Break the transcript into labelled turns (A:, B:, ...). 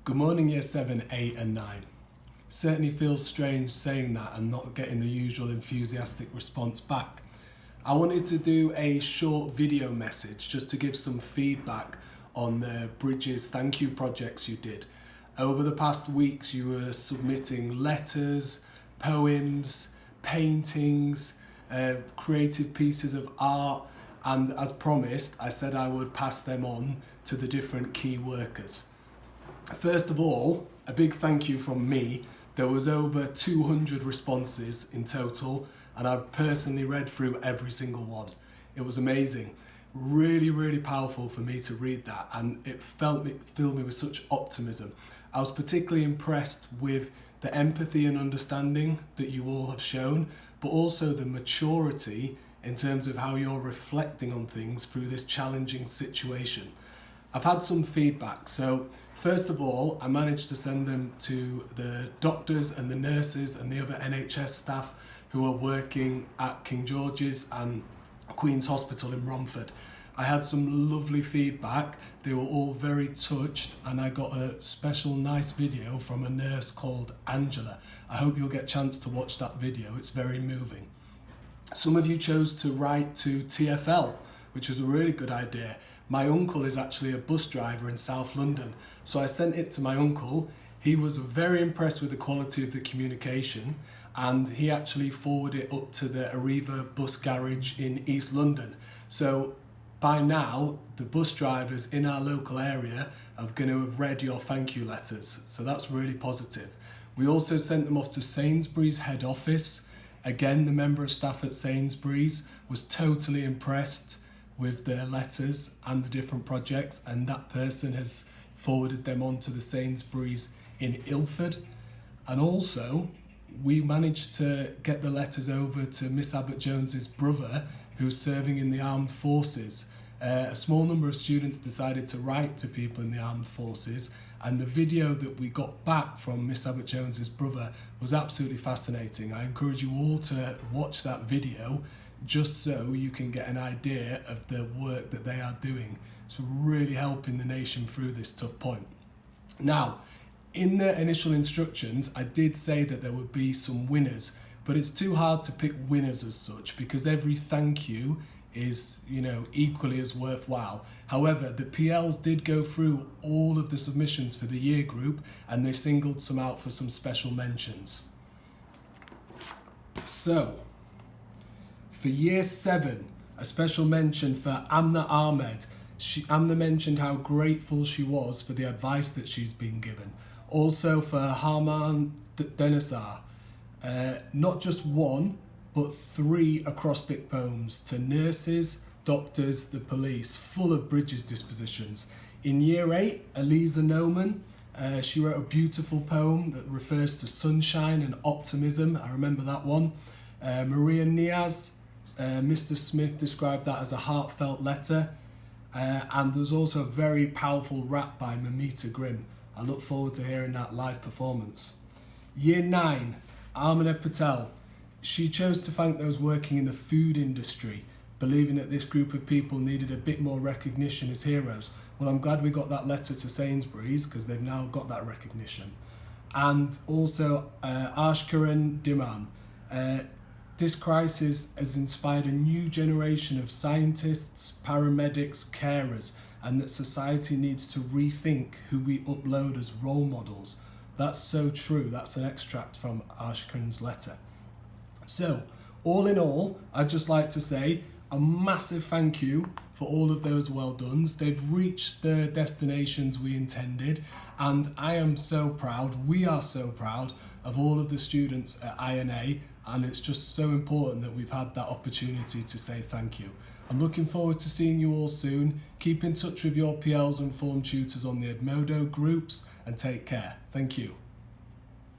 A: Good morning Year 7, 8 and 9. Certainly feels strange saying that and not getting the usual enthusiastic response back. I wanted to do a short video message just to give some feedback on the Bridges thank you projects you did. Over the past weeks you were submitting letters, poems, paintings, creative pieces of art, and as promised I said I would pass them on to the different key workers. First of all, a big thank you from me. There was over 200 responses in total and I've personally read through every single one. It was amazing. Really powerful for me to read that, and it filled me with such optimism. I was particularly impressed with the empathy and understanding that you all have shown, but also the maturity in terms of how you're reflecting on things through this challenging situation. I've had some feedback. So first of all, I managed to send them to the doctors and the nurses and the other NHS staff who are working at King George's and Queen's Hospital in Romford. I had some lovely feedback. They were all very touched, and I got a special nice video from a nurse called Angela. I hope you'll get a chance to watch that video. It's very moving. Some of you chose to write to TfL, which was a really good idea. My uncle is actually a bus driver in South London, so I sent it to my uncle. He was very impressed with the quality of the communication, and he actually forwarded it up to the Arriva bus garage in East London. So by now, the bus drivers in our local area are going to have read your thank you letters, so that's really positive. We also sent them off to Sainsbury's head office. Again, the member of staff at Sainsbury's was totally impressed with their letters and the different projects, and that person has forwarded them on to the Sainsbury's in Ilford. And also we managed to get the letters over to Miss Abbott Jones's brother, who's serving in the armed forces. A small number of students decided to write to people in the armed forces, and the video that we got back from Miss Abbott Jones's brother was absolutely fascinating. I encourage you all to watch that video just so you can get an idea of the work that they are doing. It's really helping the nation through this tough point. Now, in the initial instructions, I did say that there would be some winners, but it's too hard to pick winners as such because every thank you is, equally as worthwhile. However, the PLs did go through all of the submissions for the year group and they singled some out for some special mentions. So, for Year 7, a special mention for Amna Ahmed. Amna mentioned how grateful she was for the advice that she's been given. Also for Harman Denisar, not just one, but 3 acrostic poems to nurses, doctors, the police, full of Bridges dispositions. In Year 8, Eliza Noman, she wrote a beautiful poem that refers to sunshine and optimism. I remember that one. Maria Niaz, Mr. Smith described that as a heartfelt letter, and there's also a very powerful rap by Mamita Grimm. I look forward to hearing that live performance. Year 9, Armana Patel. She chose to thank those working in the food industry, believing that this group of people needed a bit more recognition as heroes. Well, I'm glad we got that letter to Sainsbury's because they've now got that recognition. And also Ashkaran Diman. This crisis has inspired a new generation of scientists, paramedics, carers, and that society needs to rethink who we upload as role models. That's so true. That's an extract from Ashkaran's letter. So, all in all, I'd just like to say a massive thank you for all of those well dones. They've reached the destinations we intended, and I am so proud, we are so proud of all of the students at INA, and it's just so important that we've had that opportunity to say thank you. I'm looking forward to seeing you all soon. Keep in touch with your PLs and form tutors on the Edmodo groups, and take care. Thank you.